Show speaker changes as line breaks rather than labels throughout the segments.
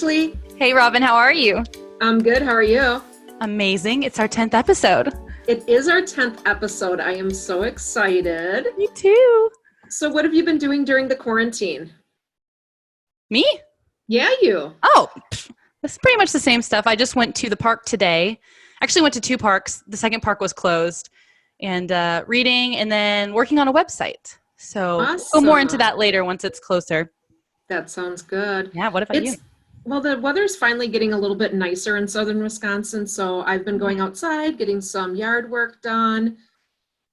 Ashley.
Hey, Robin, how are you?
I'm good. How are you?
Amazing. It's our 10th episode.
It is our 10th episode. I am so excited.
Me too.
So what have you been doing during the quarantine?
Me?
Yeah, you.
Oh, it's pretty much the same stuff. I just went to the park today. Actually went to two parks. The second park was closed. And reading and then working on a website. So
Awesome.
we'll go more into that later once it's closer.
That sounds good.
Yeah, what about you?
Well, the weather's finally getting a little bit nicer in southern Wisconsin, so I've been going outside, getting some yard work done.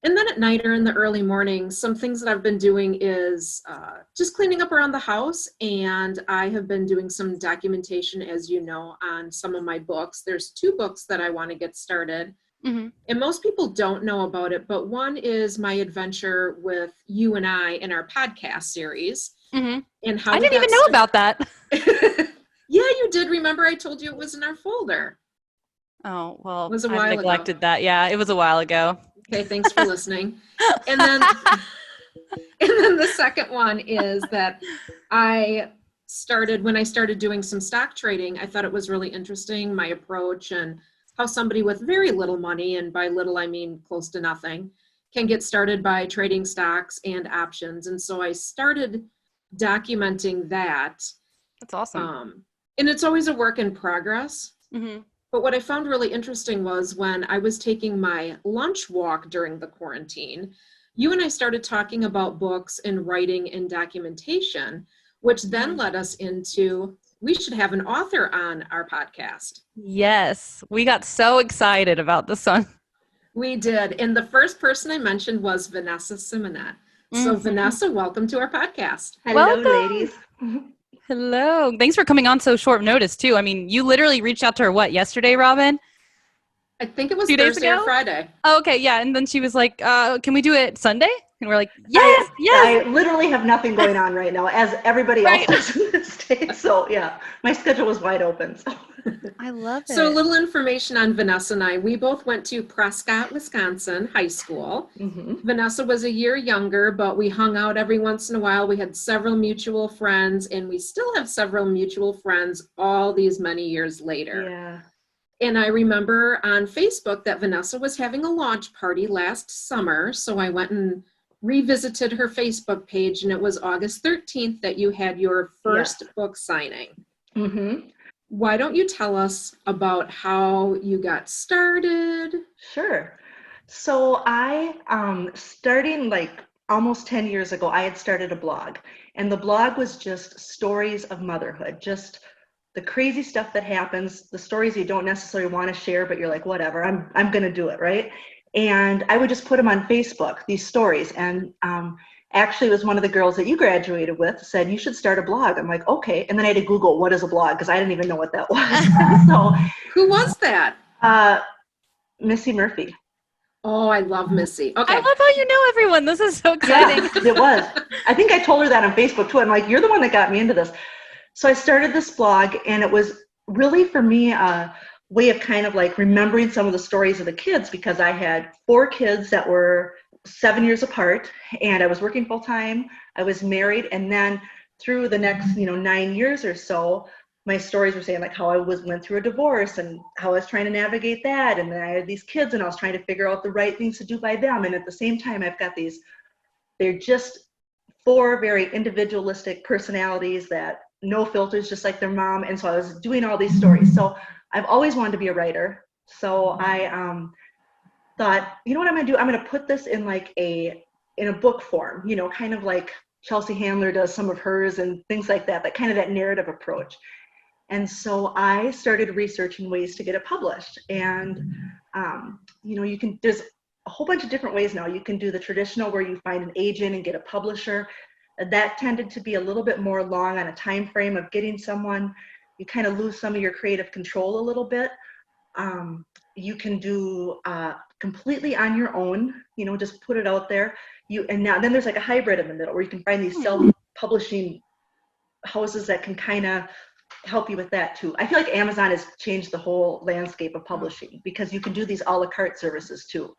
And then at night or in the early morning, some things that I've been doing is just cleaning up around the house. And I have been doing some documentation, as you know, on some of my books. There's two books that I want to get started. Mm-hmm. And most people don't know about it, but one is my adventure with you and I in our podcast series.
Mm-hmm.
And how
I didn't even know about that.
Yeah, you did. Remember I told you it was in our folder.
Oh, well,
it was a
I
while
neglected
ago.
that. Yeah, it was a while ago.
Okay, thanks for listening. And then the second one is that when I started doing some stock trading, I thought it was really interesting, my approach and how somebody with very little money, and by little I mean close to nothing, can get started by trading stocks and options. And so I started documenting that.
That's awesome.
And it's always a work in progress.
Mm-hmm.
But what I found really interesting was when I was taking my lunch walk during the quarantine, you and I started talking about books and writing and documentation, which then led us into, we should have an author on our podcast.
Yes, we got so excited about this one.
We did. And the first person I mentioned was Vanessa Simonet. So Vanessa, welcome to our podcast.
Hello, ladies.
Hello. Thanks for coming on so short notice, too. I mean, you literally reached out to her, yesterday, Robin?
I think it was
2 days
Thursday
ago?
or Friday.
Oh, okay, yeah. And then she was like, can we do it Sunday? And we're like, yes.
I literally have nothing going on right now, as everybody else does in this state. So, yeah, my schedule was wide open. So.
I love it.
So a little information on Vanessa and I. We both went to Prescott, Wisconsin high school. Mm-hmm. Vanessa was a year younger, but we hung out every once in a while. We had several mutual friends, and we still have several mutual friends all these many years later.
Yeah.
And I remember on Facebook that Vanessa was having a launch party last summer. So I went and revisited her Facebook page, and it was August 13th that you had your first book signing. Mm-hmm. Why don't you tell us about how you got started?
Sure. So I, starting like almost 10 years ago, I had started a blog, and the blog was just stories of motherhood, just the crazy stuff that happens, the stories you don't necessarily want to share, but you're like, whatever, I'm going to do it, right? And I would just put them on Facebook, these stories. And actually, it was one of the girls that you graduated with said, you should start a blog. I'm like, okay. And then I had to Google, what is a blog? Because I didn't even know what that was. So,
who was that?
Missy Murphy.
Oh, I love Missy. Okay.
I love how you know everyone. This is so exciting.
Yeah, it was. I think I told her that on Facebook too. I'm like, you're the one that got me into this. So I started this blog, and it was really for me a way of kind of like remembering some of the stories of the kids, because I had 4 kids that were 7 years apart, and I was working full time. I was married, and then through the next 9 years or so, my stories were saying like how I went through a divorce and how I was trying to navigate that, and then I had these kids and I was trying to figure out the right things to do by them. And at the same time, I've got they're just 4 very individualistic personalities that no filters, just like their mom. And so I was doing all these stories. So I've always wanted to be a writer. So I thought, you know what I'm going to do? I'm going to put this in like in a book form, kind of like Chelsea Handler does some of hers and things like that kind of that narrative approach. And so I started researching ways to get it published. And, there's a whole bunch of different ways now. You can do the traditional where you find an agent and get a publisher. That tended to be a little bit more long on a time frame of getting someone. You kind of lose some of your creative control a little bit. You can do completely on your own, just put it out there. Then there's like a hybrid in the middle where you can find these self-publishing houses that can kind of help you with that too. I feel like Amazon has changed the whole landscape of publishing because you can do these a la carte services too.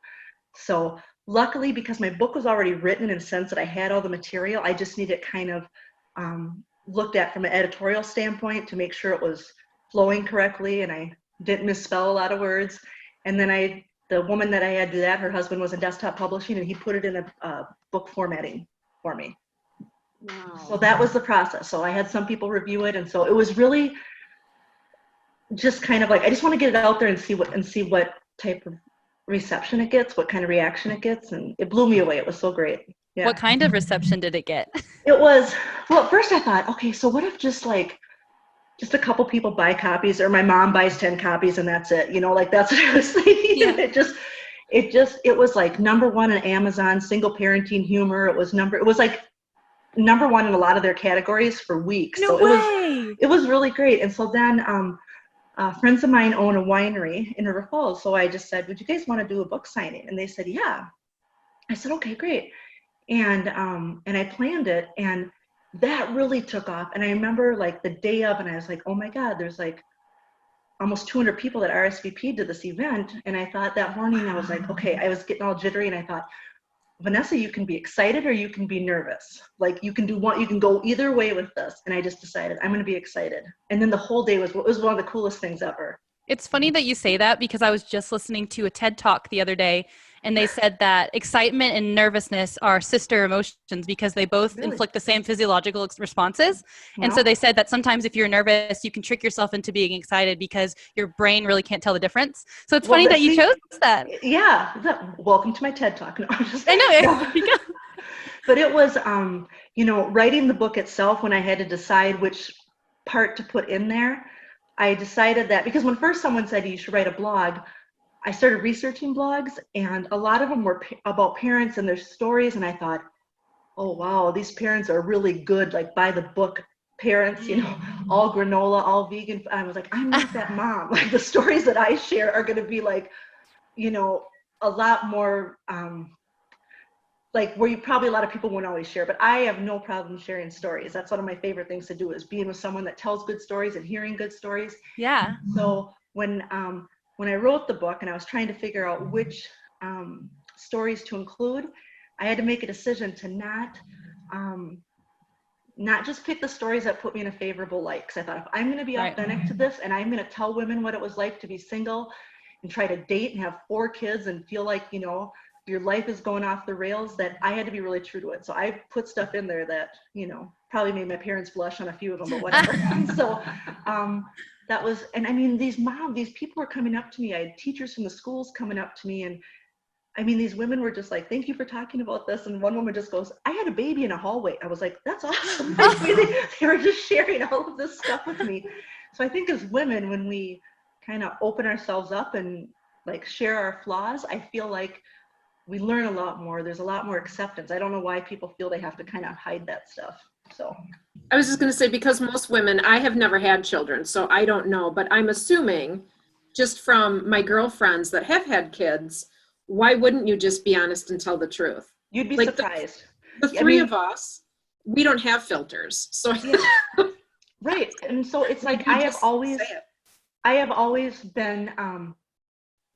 So luckily, because my book was already written in a sense that I had all the material, I just needed kind of looked at from an editorial standpoint to make sure it was flowing correctly and I didn't misspell a lot of words. And then the woman that I had do that, her husband was in desktop publishing, and he put it in a book formatting for me.
Wow.
So that was the process. So I had some people review it, and so it was really just kind of like, I just want to get it out there and see what type of reception it gets, what kind of reaction it gets, and it blew me away. It was so great. Yeah.
What kind of reception did it get?
It was, well, at first I thought, okay, so what if just a couple people buy copies, or my mom buys 10 copies and that's it, like that's what I was thinking.
Yeah.
It was like number one on Amazon, single parenting humor. It was like number one in a lot of their categories for weeks.
No way.
It was really great. And so then friends of mine own a winery in River Falls. So I just said, would you guys want to do a book signing? And they said, yeah. I said, okay, great. And I planned it, and that really took off. And I remember like the day of, and I was like, oh my God, there's like almost 200 people that RSVP'd to this event. And I thought that morning, I was like, okay, I was getting all jittery, and I thought, Vanessa, you can be excited or you can be nervous. Like you can go either way with this. And I just decided I'm going to be excited. And then the whole day was one of the coolest things ever.
It's funny that you say that, because I was just listening to a TED Talk the other day, and they said that excitement and nervousness are sister emotions because they both inflict the same physiological responses.
Wow.
And so they said that sometimes if you're nervous, you can trick yourself into being excited because your brain really can't tell the difference. So it's funny that you chose that.
Yeah. Welcome to my TED Talk. No,
I know.
No. But it was, writing the book itself, when I had to decide which part to put in there, I decided that because when first someone said you should write a blog, I started researching blogs, and a lot of them were about parents and their stories. And I thought, oh, wow, these parents are really good, like by the book parents, all granola, all vegan. I was like, I'm not that mom. Like the stories that I share are going to be like, a lot more like where probably a lot of people won't always share, but I have no problem sharing stories. That's one of my favorite things to do, is being with someone that tells good stories and hearing good stories.
Yeah.
So when I wrote the book and I was trying to figure out which stories to include, I had to make a decision to not just pick the stories that put me in a favorable light. Because I thought, if I'm going to be authentic to this, and I'm going to tell women what it was like to be single and try to date and have 4 kids and feel like, your life is going off the rails, that I had to be really true to it. So I put stuff in there that, probably made my parents blush on a few of them, but whatever. So that was, and I mean, these people were coming up to me. I had teachers from the schools coming up to me. And I mean, these women were just like, thank you for talking about this. And one woman just goes, I had a baby in a hallway. I was like, that's awesome. They were just sharing all of this stuff with me. So I think as women, when we kind of open ourselves up and like share our flaws, I feel like we learn a lot more. There's a lot more acceptance. I don't know why people feel they have to kind of hide that stuff. So
I was just going to say, because most women, I have never had children, so I don't know, but I'm assuming just from my girlfriends that have had kids, why wouldn't you just be honest and tell the truth?
You'd be
like
surprised.
The three of us, we don't have filters. So
yeah. Right. And so it's like, I have always been,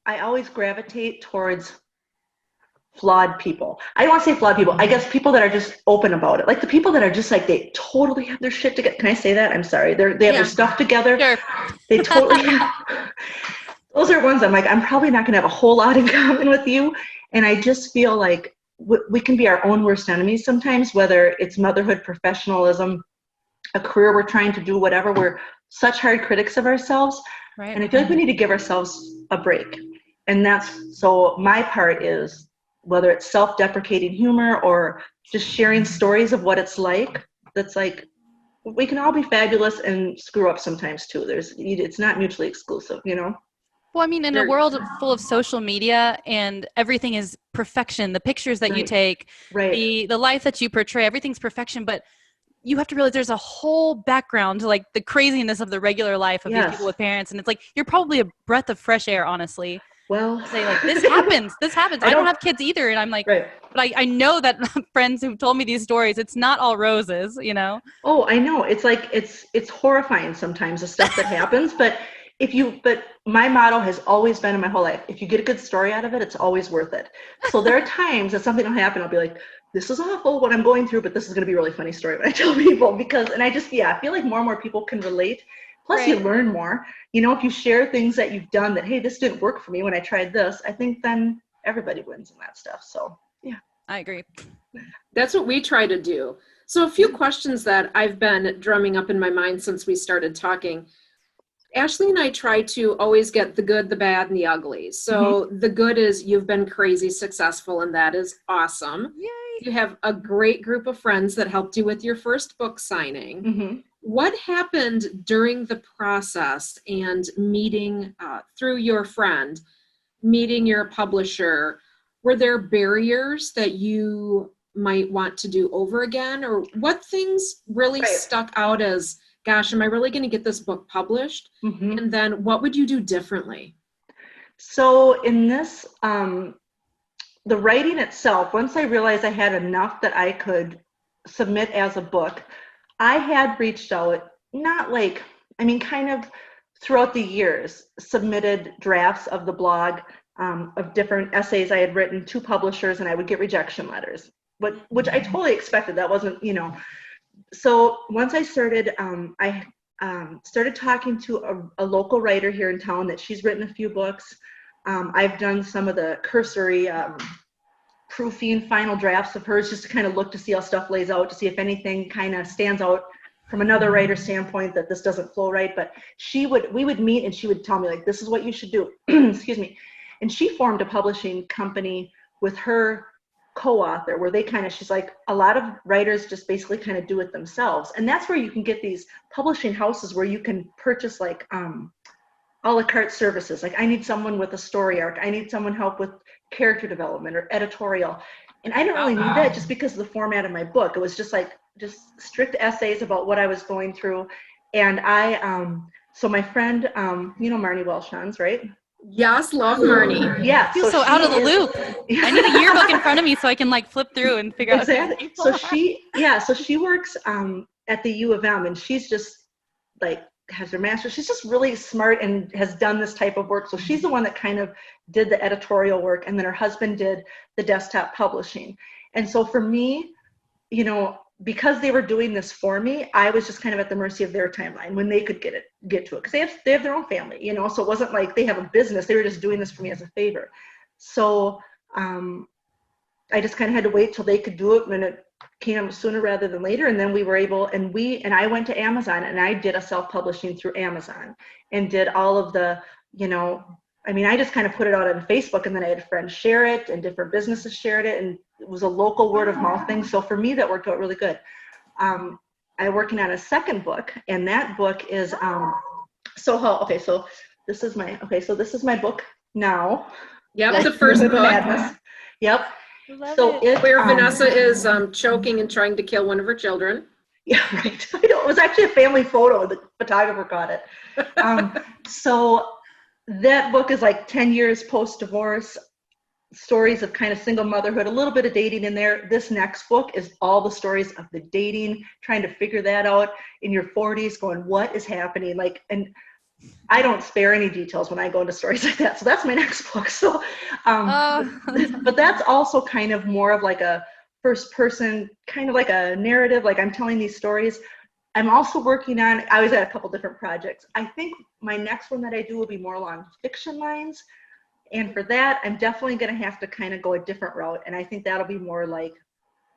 I always gravitate towards flawed people. I don't want to say flawed people. I guess people that are just open about it. Like the people that are just like, they totally have their shit together. Can I say that? I'm sorry. They have their stuff together.
Sure.
They totally, those are ones I'm like, I'm probably not going to have a whole lot in common with you. And I just feel like we can be our own worst enemies sometimes, whether it's motherhood, professionalism, a career we're trying to do, whatever. We're such hard critics of ourselves.
Right.
And I feel like we need to give ourselves a break. And so my part is, whether it's self-deprecating humor or just sharing stories of what it's like, that's like, we can all be fabulous and screw up sometimes too. It's not mutually exclusive, Well,
I mean, in a world full of social media and everything is perfection, the pictures that you take, the life that you portray, everything's perfection, but you have to realize there's a whole background to like the craziness of the regular life of these people with parents. And it's like, you're probably a breath of fresh air, honestly.
Well,
say like, this happens. I don't have kids either. And I'm like, but I know that friends who've told me these stories, it's not all roses,
Oh, I know. It's like, it's horrifying sometimes, the stuff that happens, but but my motto has always been in my whole life, if you get a good story out of it, it's always worth it. So there are times that something will happen, I'll be like, this is awful what I'm going through, but this is going to be a really funny story when I tell people, and I just, I feel like more and more people can relate. Plus you learn more, if you share things that you've done that, hey, this didn't work for me when I tried this, I think then everybody wins in that stuff. So yeah.
I agree.
That's what we try to do. So a few questions that I've been drumming up in my mind since we started talking. Ashley and I try to always get the good, the bad, and the ugly. So the good is you've been crazy successful, and that is awesome.
Yay.
You have a great group of friends that helped you with your first book signing. What happened during the process and meeting through your friend, meeting your publisher? Were there barriers that you might want to do over again? Or what things really stuck out as, gosh, am I really going to get this book published? And then what would you do differently?
So in this, the writing itself, once I realized I had enough that I could submit as a book, I had reached out, kind of throughout the years, submitted drafts of the blog, of different essays I had written to publishers, and I would get rejection letters, which I totally expected. That wasn't, So once I started, I started talking to a local writer here in town that she's written a few books. I've done some of the cursory proofing final drafts of hers just to kind of look to see how stuff lays out, to see if anything kind of stands out from another writer's standpoint that this doesn't flow right. But we would meet and she would tell me, like, this is what you should do. Excuse me. And she formed a publishing company with her co-author where she's like, a lot of writers just basically kind of do it themselves. And that's where you can get these publishing houses where you can purchase like a la carte services. Like, I need someone with a story arc. I need someone help with character development or editorial. And I didn't really need that just because of the format of my book. It was just strict essays about what I was going through. And so my friend, Marnie Welshans, right?
Yes, love Marnie.
Yeah.
I feel so out of the loop. I need a yearbook in front of me so I can flip through and figure out.
Exactly. So she works at the U of M, and she's just has her master's. She's just really smart and has done this type of work. So she's the one that kind of did the editorial work, and then her husband did the desktop publishing. And so for me, because they were doing this for me, I was just kind of at the mercy of their timeline when they could get to it, because they have their own family, so it wasn't like they have a business. They were just doing this for me as a favor. So I just kind of had to wait till they could do it, and it came sooner rather than later. And then we were able, and I went to Amazon, and I did a self-publishing through Amazon and did all of the, I just kind of put it out on Facebook, and then I had friends share it and different businesses shared it, and it was a local word of mouth thing. So for me, that worked out really good. I'm working on a second book, and that book is, so this is my book now.
Yep, the first book.
Madness. Yep.
Where Vanessa is choking and trying to kill one of her children.
Yeah, right. I know, it was actually a family photo. The photographer caught it. So that book is 10 years post-divorce, stories of kind of single motherhood, a little bit of dating in there. This next book is all the stories of the dating, trying to figure that out in your 40s, going, what is happening? And I don't spare any details when I go into stories like that. So that's my next book. So, but that's also kind of more of a first person, kind of like a narrative, I'm telling these stories. I'm also working on, I was at a couple different projects. I think my next one that I do will be more along fiction lines. And for that, I'm definitely going to have to kind of go a different route. And I think that'll be more like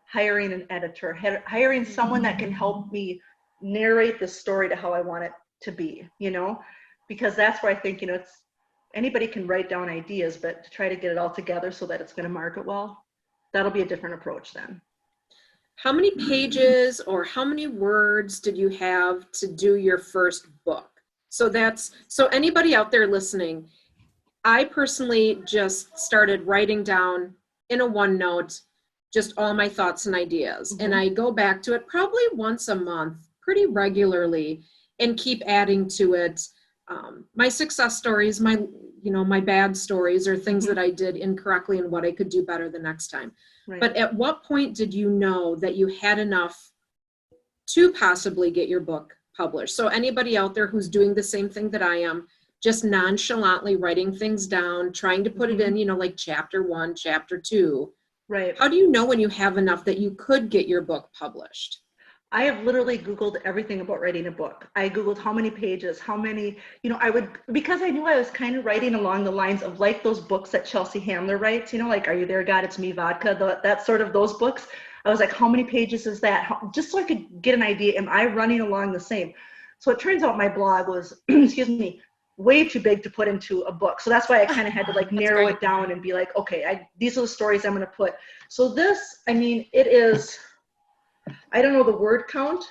hiring an editor, hiring someone that can help me narrate the story to how I want it to be, because that's where I think, it's anybody can write down ideas, but to try to get it all together so that it's going to market well, that'll be a different approach then.
How many pages or how many words did you have to do your first book? So anybody out there listening, I personally just started writing down in a OneNote just all my thoughts and ideas. And I go back to it probably once a month pretty regularly and keep adding to it. My success stories, my bad stories, or things that I did incorrectly and what I could do better the next time. Right. But at what point did you know that you had enough to possibly get your book published? So anybody out there who's doing the same thing that I am, just nonchalantly writing things down, trying to put it in, like chapter 1, chapter 2.
Right.
How do you know when you have enough that you could get your book published?
I have literally Googled everything about writing a book. I Googled how many pages, how many, because I knew I was kind of writing along the lines of like those books that Chelsea Handler writes, like, Are You There, God? It's Me, Vodka, that sort of those books. I was like, how many pages is that? Just so I could get an idea, am I running along the same? So it turns out my blog was, excuse me, way too big to put into a book. So that's why I kind of had to like narrow it down and be like, okay, these are the stories I'm going to put. So this, it is, I don't know the word count,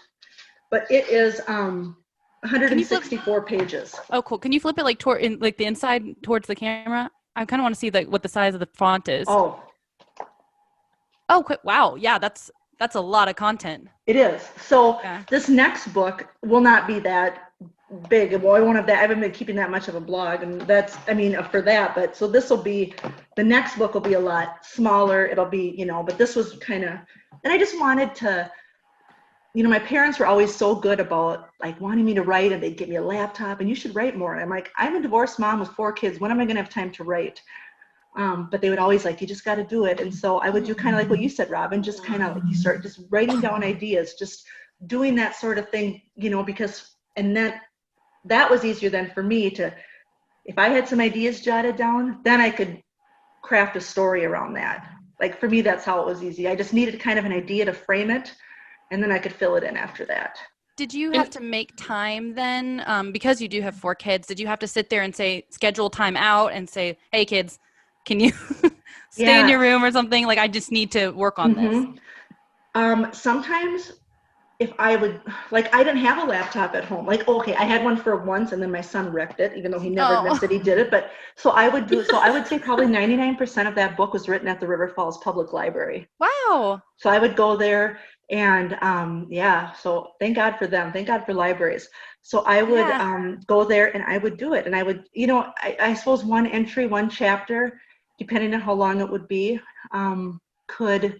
but it is 164 pages.
Oh, cool. Can you flip it like the inside towards the camera? I kind of want to see what the size of the font is.
Oh,
wow. Yeah, that's a lot of content.
It is. So This next book will not be that big. Well, I won't have that. I haven't been keeping that much of a blog, and that's, for that. But so this will be, the next book will be a lot smaller. It'll be, but this was kind of, and I just wanted to, my parents were always so good about like wanting me to write, and they'd give me a laptop and you should write more. And I'm like, I'm a divorced mom with 4 kids. When am I going to have time to write? But they would always like, you just got to do it. And so I would do kind of like what you said, Robin, just kind of like you start just writing down ideas, just doing that sort of thing, because, and that was easier than for me to, if I had some ideas jotted down, then I could craft a story around that. Like for me, that's how it was easy. I just needed kind of an idea to frame it, and then I could fill it in after that.
Did you have to make time then? Because you do have 4 kids, did you have to sit there and schedule time out and say, hey kids, can you stay in your room or something? Like, I just need to work on this.
Sometimes if I would, like, I didn't have a laptop at home. Like, okay, I had one for once and then my son wrecked it, even though he never admits that he did it. But so I would say probably 99% of that book was written at the River Falls Public Library.
Wow.
So I would go there and so thank God for them. Thank God for libraries. So I would go there and I would do it. And I would, I suppose one entry, one chapter, depending on how long it would be, could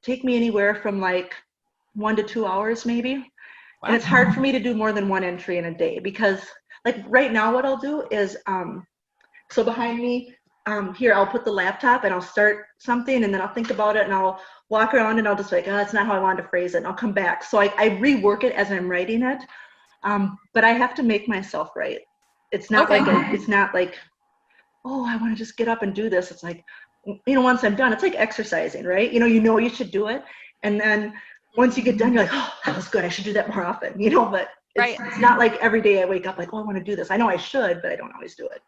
take me anywhere from like 1 to 2 hours maybe. Wow. And it's hard for me to do more than one entry in a day, because like right now what I'll do is, so behind me, here, I'll put the laptop and I'll start something and then I'll think about it and I'll walk around and I'll just like, that's not how I wanted to phrase it. And I'll come back. So I rework it as I'm writing it. But I have to make myself write. It's not it's not like, oh, I want to just get up and do this. It's like, once I'm done, it's like exercising, right? You should do it. And then once you get done, you're like, oh, that was good. I should do that more often, but it's not like every day I wake up like, oh, I want to do this. I know I should, but I don't always do it.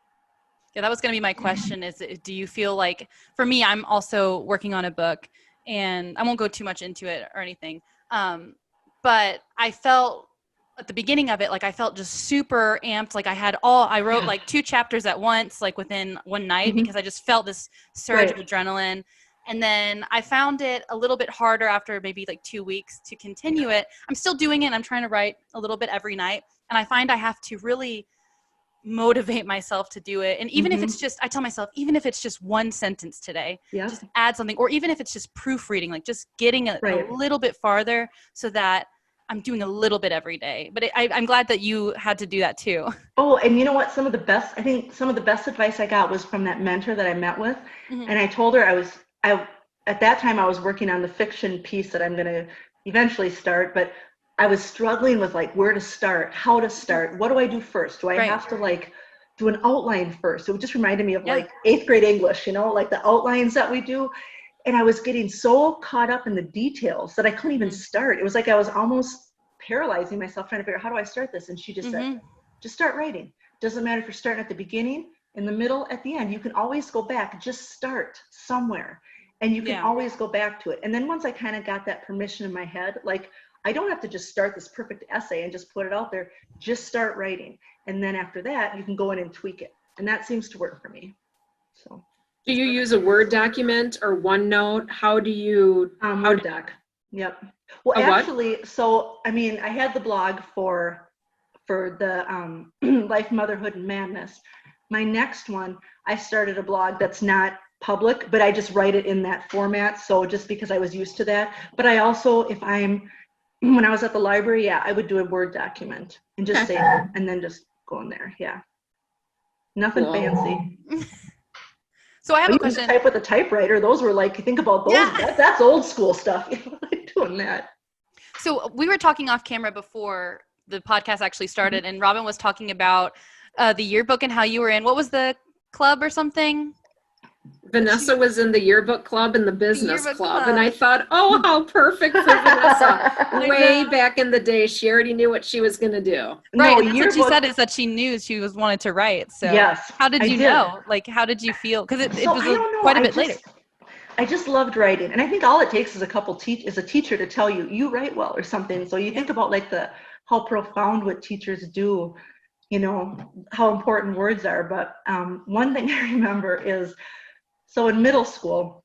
Yeah, that was going to be my question is, do you feel like, for me, I'm also working on a book and I won't go too much into it or anything. But I felt at the beginning of it, like I felt just super amped. Like I wrote like 2 chapters at once, like within one night, because I just felt this surge of adrenaline. And then I found it a little bit harder after maybe like 2 weeks to continue it. I'm still doing it. I'm trying to write a little bit every night. And I find I have to really motivate myself to do it. And even if it's just, I tell myself, even if it's just one sentence today, just add something, or even if it's just proofreading, like just getting a little bit farther so that I'm doing a little bit every day. But I'm glad that you had to do that too. Oh,
and you know what? Some of the best advice I got was from that mentor that I met with. And I told her at that time I was working on the fiction piece that I'm going to eventually start, but I was struggling with like where to start, how to start, what do I do first? Do I have to like do an outline first? It just reminded me of like 8th grade English, like the outlines that we do. And I was getting so caught up in the details that I couldn't even start. It was like I was almost paralyzing myself trying to figure out, how do I start this? And she just said, just start writing. Doesn't matter if you're starting at the beginning, in the middle, at the end. You can always go back. Just start somewhere. And you can always go back to it. And then once I kind of got that permission in my head, like, I don't have to just start this perfect essay and just put it out there. Just start writing. And then after that, you can go in and tweak it. And that seems to work for me. So,
do you use a Word document or OneNote? How do you?
Word doc. Yep. Well, actually, so, I had the blog for the Life, Motherhood, and Madness. My next one, I started a blog that's not public, but I just write it in that format. So just because I was used to that. But I also, when I was at the library, I would do a Word document and just save it and then just going there. Yeah. Nothing fancy.
So I have a
question.
question.
Type with a typewriter. Those were like, think about those. Yeah. That's old school stuff. Like doing that.
So we were talking off camera before the podcast actually started, and Robin was talking about the yearbook and how you were in. What was the club or something?
Vanessa was in the yearbook club and the business club. And I thought, oh, how perfect for Vanessa. Way back in the day, she already knew what she was going to do.
Right. No, and that's what she said, is that she knew she wanted to write. So
yes,
how did you know? Like, how did you feel? Because it was quite a bit later.
I just loved writing. And I think all it takes is a teacher to tell you, you write well or something. So you think about like how profound what teachers do, you know, how important words are. But one thing I remember is, so in middle school,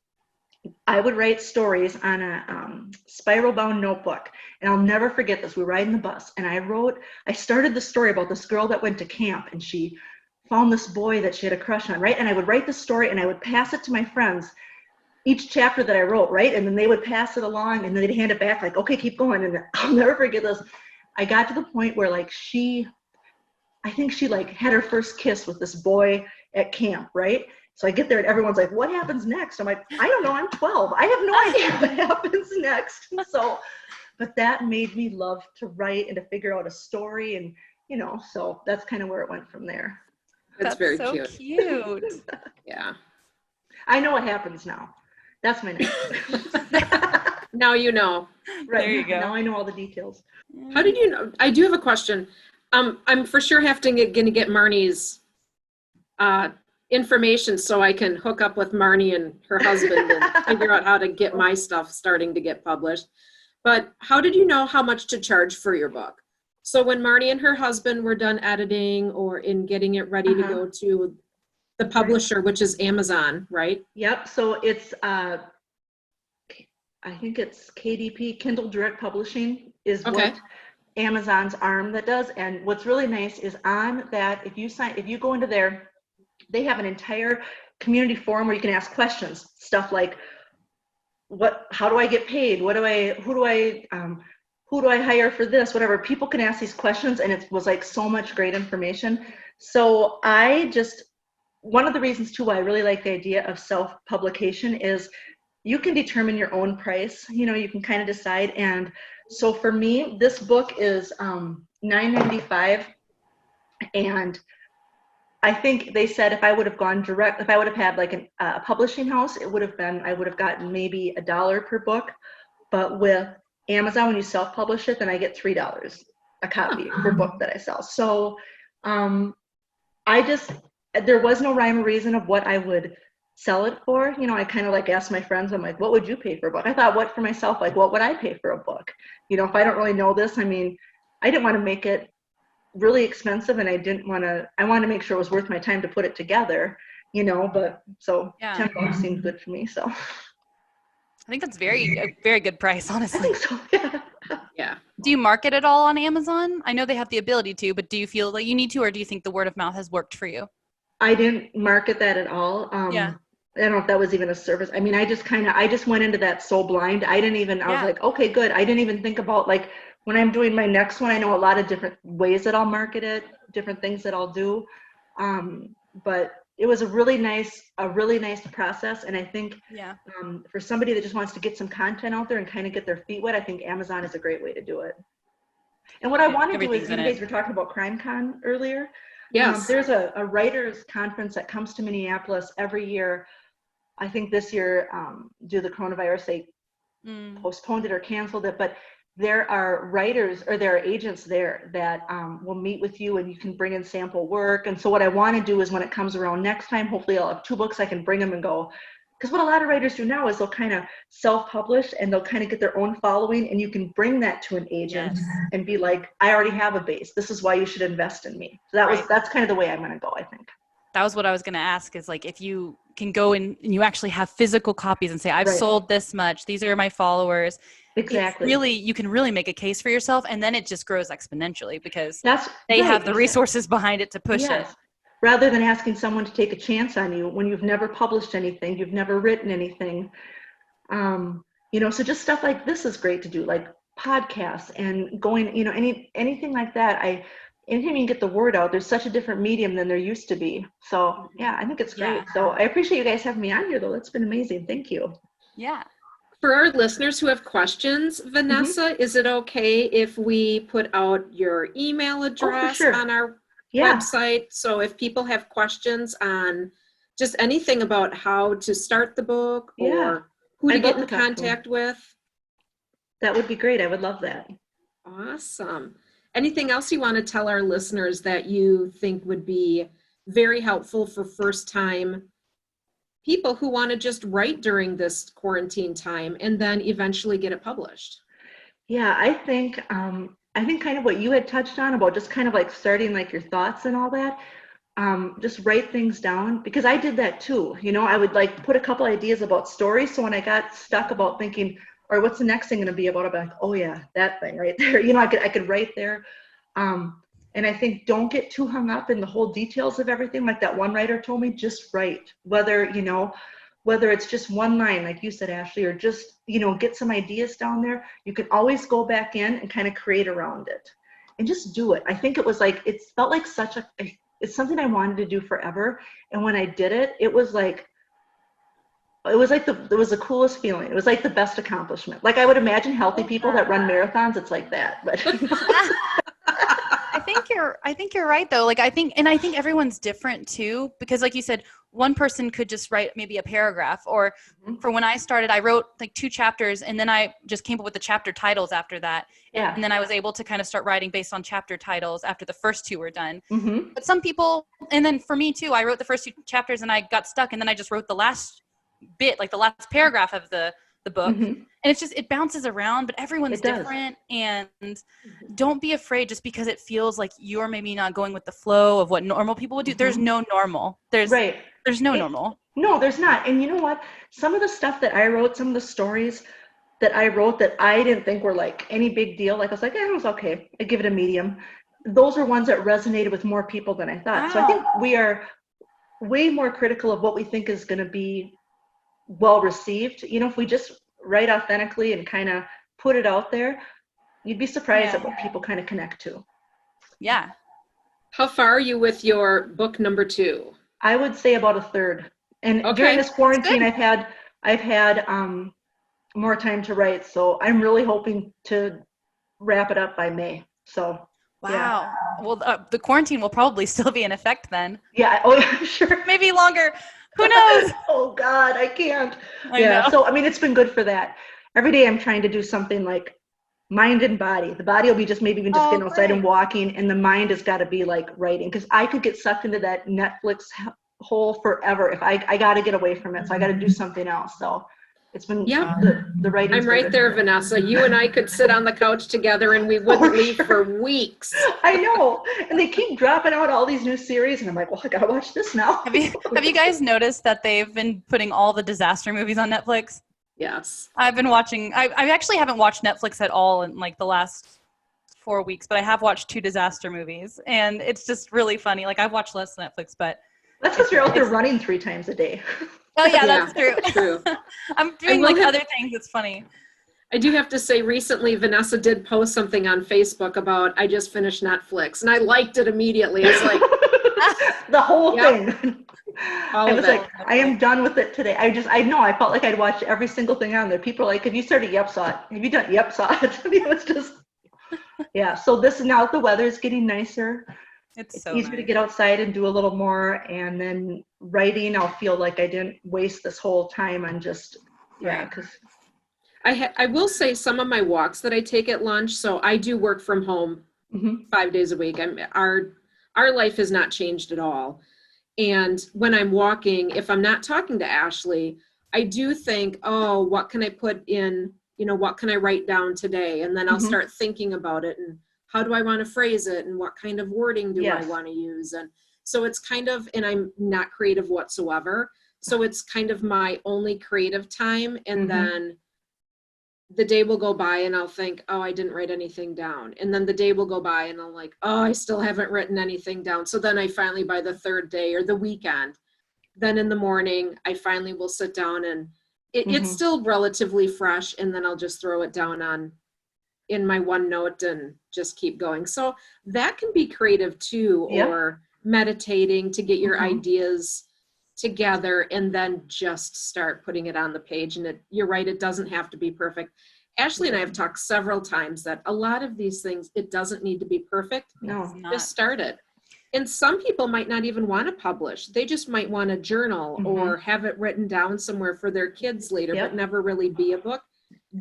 I would write stories on a spiral bound notebook. And I'll never forget this. We were riding the bus and I started the story about this girl that went to camp and she found this boy that she had a crush on, right? And I would write the story and I would pass it to my friends, each chapter that I wrote, right? And then they would pass it along and then they'd hand it back like, okay, keep going. And I'll never forget this. I got to the point where like I think she like had her first kiss with this boy at camp, right? So I get there and everyone's like, what happens next? I'm like, I don't know, I'm 12. I have no idea what happens next. So, but that made me love to write and to figure out a story. And, you know, so that's kind of where it went from there.
That's very
so cute.
Yeah.
I know what happens now. That's my next.
Now you know.
Right.
There you go.
Now I know all the details.
How did you know? I do have a question. I'm for sure going to get Marnie's information so I can hook up with Marnie and her husband and figure out how to get my stuff starting to get published. But how did you know how much to charge for your book? So when Marnie and her husband were done editing or in getting it ready to go to the publisher, which is Amazon, right?
Yep. So it's, I think it's KDP, Kindle Direct Publishing is what Amazon's arm that does. And what's really nice is on that, if you go into there, they have an entire community forum where you can ask questions, stuff like, how do I get paid? Who do I hire for this? Whatever. People can ask these questions, and it was like so much great information. So one of the reasons too why I really like the idea of self-publication is you can determine your own price. You know, you can kind of decide. And so for me, this book is $9.95, and I think they said if I would have gone direct, if I would have had like a publishing house, I would have gotten maybe $1 per book. But with Amazon, when you self-publish it, then I get $3 a copy per book that I sell. So there was no rhyme or reason of what I would sell it for. You know, I kind of like asked my friends, I'm like, what would you pay for a book? I thought, what for myself, like, what would I pay for a book? You know, if I don't really know this, I mean, I didn't want to make it really expensive, and I wanted to make sure it was worth my time to put it together, you know, but so $10 seemed good for me. So
I think that's a very good price, honestly.
I think so, yeah.
Yeah.
Do you market it all on Amazon? I know they have the ability to, but do you feel like you need to, or do you think the word of mouth has worked for you?
I didn't market that at all. I don't know if that was even a service. I mean, I just went into that so blind. I was like, okay, good. I didn't even think about like, when I'm doing my next one, I know a lot of different ways that I'll market it, different things that I'll do. But it was a really nice process. And I think for somebody that just wants to get some content out there and kind of get their feet wet, I think Amazon is a great way to do it. And what I want to do is, you guys were talking about CrimeCon earlier.
Yes.
There's a writers conference that comes to Minneapolis every year. I think this year, due to the coronavirus, they postponed it or canceled it, but there are writers or there are agents there that will meet with you, and you can bring in sample work. And so what I want to do is when it comes around next time, hopefully I'll have 2 books I can bring them and go, because what a lot of writers do now is they'll kind of self-publish and they'll kind of get their own following, and you can bring that to an agent and be like, I already have a base. This is why you should invest in me. So that's kind of the way I'm going to go, I think.
That was what I was going to ask, is like, if you can go in and you actually have physical copies and say, I've sold this much, these are my followers.
Exactly.
You can really make a case for yourself, and then it just grows exponentially because they have the resources behind it to push it.
Rather than asking someone to take a chance on you when you've never published anything, you've never written anything. You know, so just stuff like this is great to do, like podcasts and going, you know, anything like that. anytime you can get the word out, there's such a different medium than there used to be. So yeah, I think it's great. So I appreciate you guys having me on here though. That's been amazing. Thank you.
Yeah.
For our listeners who have questions, Vanessa, is it okay if we put out your email address on our website? So if people have questions on just anything about how to start the book or who to get in contact with.
That would be great. I would love that.
Awesome. Anything else you want to tell our listeners that you think would be very helpful for first-time people who want to just write during this quarantine time and then eventually get it published?
Yeah, I think kind of what you had touched on about just kind of like starting like your thoughts and all that. Just write things down, because I did that too. You know, I would like put a couple ideas about stories. So when I got stuck about thinking, or what's the next thing going to be about, I'd be like, oh yeah, that thing right there. You know, I could write there. And I think don't get too hung up in the whole details of everything. Like that one writer told me, just write, whether it's just one line, like you said, Ashley, or just, get some ideas down there. You can always go back in and kind of create around it and just do it. I think it felt like it's something I wanted to do forever. And when I did it, it was the coolest feeling. It was like the best accomplishment. Like I would imagine healthy people that run marathons, it's like that. But
I think you're right though. Like I think everyone's different too, because like you said, one person could just write maybe a paragraph, or for when I started, I wrote like 2 chapters and then I just came up with the chapter titles after that. Yeah. And then I was able to kind of start writing based on chapter titles after the first 2 were done. Mm-hmm. But some people, and then for me too, I wrote the first 2 chapters and I got stuck, and then I just wrote the last bit, like the last paragraph of the book. Mm-hmm. And it's just, it bounces around, but everyone's different. And don't be afraid just because it feels like you're maybe not going with the flow of what normal people would do. Mm-hmm. There's no normal. There's no normal.
No, there's not. And you know what? Some of the stuff that I wrote, some of the stories that I wrote that I didn't think were like any big deal, like I was like, it was okay. I give it a medium. Those are ones that resonated with more people than I thought. Wow. So I think we are way more critical of what we think is going to be well received. If we just write authentically and kind of put it out there, you'd be surprised at what people kind of connect to.
Yeah.
How far are you with your book number 2?
I would say about 1/3. And during this quarantine, I've had more time to write. So I'm really hoping to wrap it up by May. So.
Wow. Yeah. Well, the quarantine will probably still be in effect then.
Yeah. Oh, yeah, sure.
Maybe longer. Who knows?
Oh God, I can't. I know. So, I mean, it's been good for that. Every day I'm trying to do something like mind and body. The body will be just maybe even just getting outside and walking, and the mind has got to be like writing, because I could get sucked into that Netflix hole forever if I got to get away from it. So I got to do something else. So it's been the writing.
I'm right there, Vanessa. You and I could sit on the couch together and we wouldn't leave for weeks.
I know. And they keep dropping out all these new series, and I'm like, well, I gotta watch this now.
Have you guys noticed that they've been putting all the disaster movies on Netflix?
Yes.
I've been watching. I actually haven't watched Netflix at all in like the last 4 weeks, but I have watched 2 disaster movies, and it's just really funny. Like I've watched less Netflix, but
that's because you're out there running 3 times a day.
Oh yeah, that's true.
True.
I'm doing other things. It's funny.
I do have to say, recently Vanessa did post something on Facebook about, I just finished Netflix, and I liked it immediately. I was like,
the whole thing.
All
I
of
was
it.
like, I am done with it today. I felt like I'd watched every single thing on there. People are like, have you started? Yep, saw it. Have you done? Yep, saw it. It's just, yeah. So now the weather is getting nicer. It's so easier to get outside and do a little more, and then writing, I'll feel like I didn't waste this whole time on just, because.
I will say some of my walks that I take at lunch, so I do work from home 5 days a week. Our life has not changed at all. And when I'm walking, if I'm not talking to Ashley, I do think, oh, what can I put in, what can I write down today? And then I'll start thinking about it, and how do I want to phrase it, and what kind of wording do I want to use? And so it's kind of, and I'm not creative whatsoever. So it's kind of my only creative time. And then the day will go by and I'll think, oh, I didn't write anything down. And then the day will go by and I'm like, oh, I still haven't written anything down. So then I finally, by the 3rd day or the weekend, then in the morning, I finally will sit down, and it's still relatively fresh. And then I'll just throw it down in my OneNote and just keep going. So that can be creative too, or meditating to get your ideas together and then just start putting it on the page. And you're right, it doesn't have to be perfect. Ashley and I have talked several times that a lot of these things, it doesn't need to be perfect.
No,
just start it. And some people might not even want to publish. They just might want to journal or have it written down somewhere for their kids later, but never really be a book.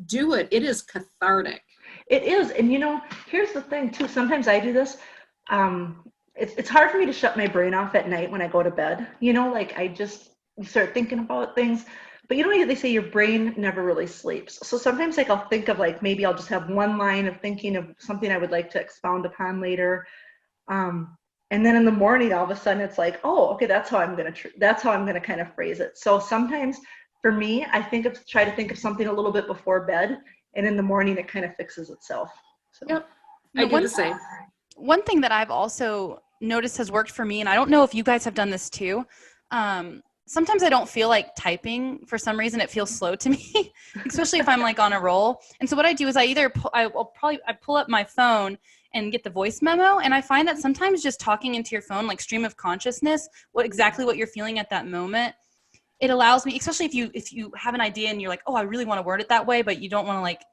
Do it. It is cathartic.
It is. And here's the thing too. Sometimes I do this. It's hard for me to shut my brain off at night when I go to bed. Like you start thinking about things. But they say your brain never really sleeps. So sometimes I'll think of maybe I'll just have one line of thinking of something I would like to expound upon later. And then in the morning, all of a sudden it's like, oh, okay, that's how I'm going to kind of phrase it. So sometimes for me, I try to think of something a little bit before bed, and in the morning it kind of fixes itself. So.
Yep. I do the same.
One thing that I've also noticed has worked for me, and I don't know if you guys have done this too. Sometimes I don't feel like typing for some reason. It feels slow to me, especially if I'm on a roll. And so what I do is I pull up my phone and get the voice memo. And I find that sometimes just talking into your phone, stream of consciousness, exactly what you're feeling at that moment, it allows me, especially if you have an idea and you're like, oh, I really want to word it that way, but you don't want to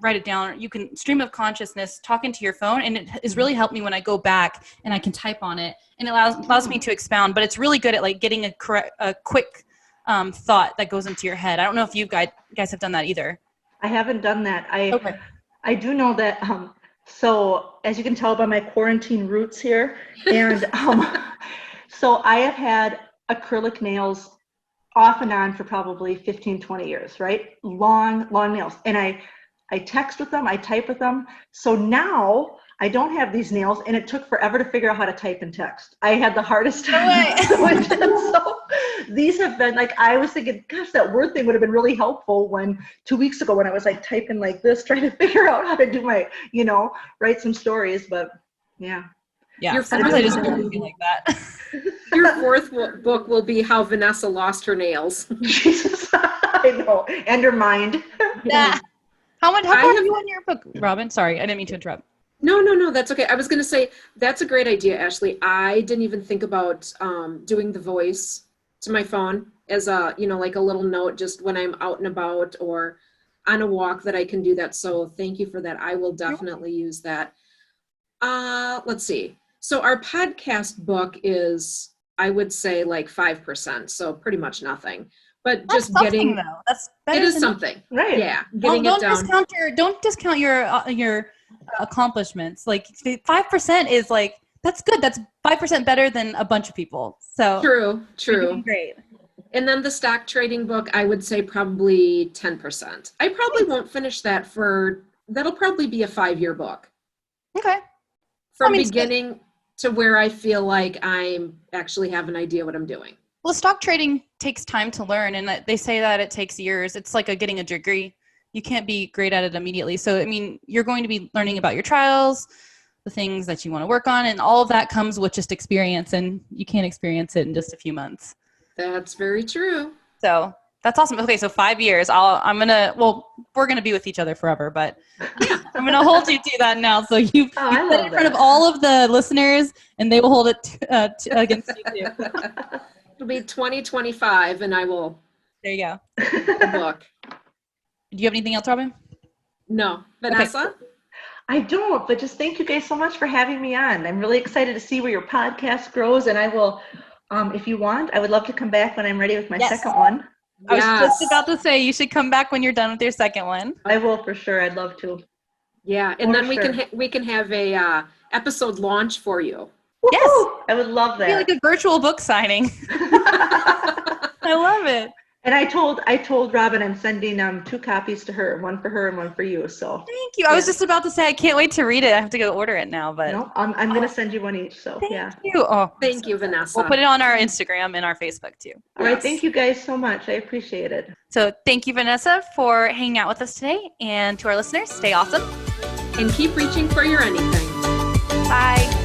write it down. You can stream of consciousness, talk into your phone, and it has really helped me when I go back and I can type on it, and it allows me to expound. But it's really good at getting a quick thought that goes into your head. I don't know if you guys have done that either.
I haven't done that. I do know that. So as you can tell by my quarantine roots here, and so I have had acrylic nails off and on for probably 15, 20 years, right? Long nails. And I text with them, I type with them. So now I don't have these nails, and it took forever to figure out how to type and text. I had the hardest time. So these have been I was thinking, gosh, that word thing would have been really helpful 2 weeks ago when I was typing like this, trying to figure out how to do my, write some stories. But yeah.
Sometimes I just don't feel like that.
Your fourth book will be how Vanessa lost her nails.
Jesus, I know, and her mind.
Yeah. How far are you in your book, Robin? Sorry, I didn't mean to interrupt.
No, that's okay. I was going to say, that's a great idea, Ashley. I didn't even think about doing the voice to my phone as a, a little note just when I'm out and about or on a walk that I can do that. So thank you for that. I will definitely use that. Let's see. So our podcast book is, I would say 5%. So pretty much nothing. But
that's
just getting,
though. That's better.
It is something,
right?
Yeah, getting it down.
Don't discount your accomplishments. 5% is that's good. That's 5% better than a bunch of people. So
true.
You're doing great.
And then the stock trading book, I would say probably 10%. I probably won't finish that that'll probably be a 5-year book.
Okay.
From beginning to where I feel like I actually have an idea what I'm doing.
Well, stock trading takes time to learn, and they say that it takes years. It's like getting a degree. You can't be great at it immediately. So, you're going to be learning about your trials, the things that you want to work on, and all of that comes with just experience, and you can't experience it in just a few months.
That's very true.
So that's awesome. Okay, so 5 years. We're going to be with each other forever, but I'm going to hold you to that now. So you said it in front of all of the listeners, and they will hold it against you too.
It'll be 2025, and I will.
There you go.
The book.
Do you have anything else, Robin?
No. Vanessa?
Okay. I don't, but just thank you guys so much for having me on. I'm really excited to see where your podcast grows, and I will, if you want, I would love to come back when I'm ready with my second one.
I was just about to say you should come back when you're done with your second one.
I will for sure. I'd love to.
Yeah, and then we can have a episode launch for you.
Yes,
I would love that.
It'd be like a virtual book signing. I love it.
And I told Robin I'm sending 2 copies to her, one for her and one for you. So
thank you. I was just about to say I can't wait to read it. I have to go order it now, but
no, I'm going to send you one each. So
thank you. Oh,
thank you, Vanessa.
We'll put it on our Instagram and our Facebook too.
All right, thank you guys so much. I appreciate it.
So thank you, Vanessa, for hanging out with us today, and to our listeners, stay awesome
and keep reaching for your anything.
Bye.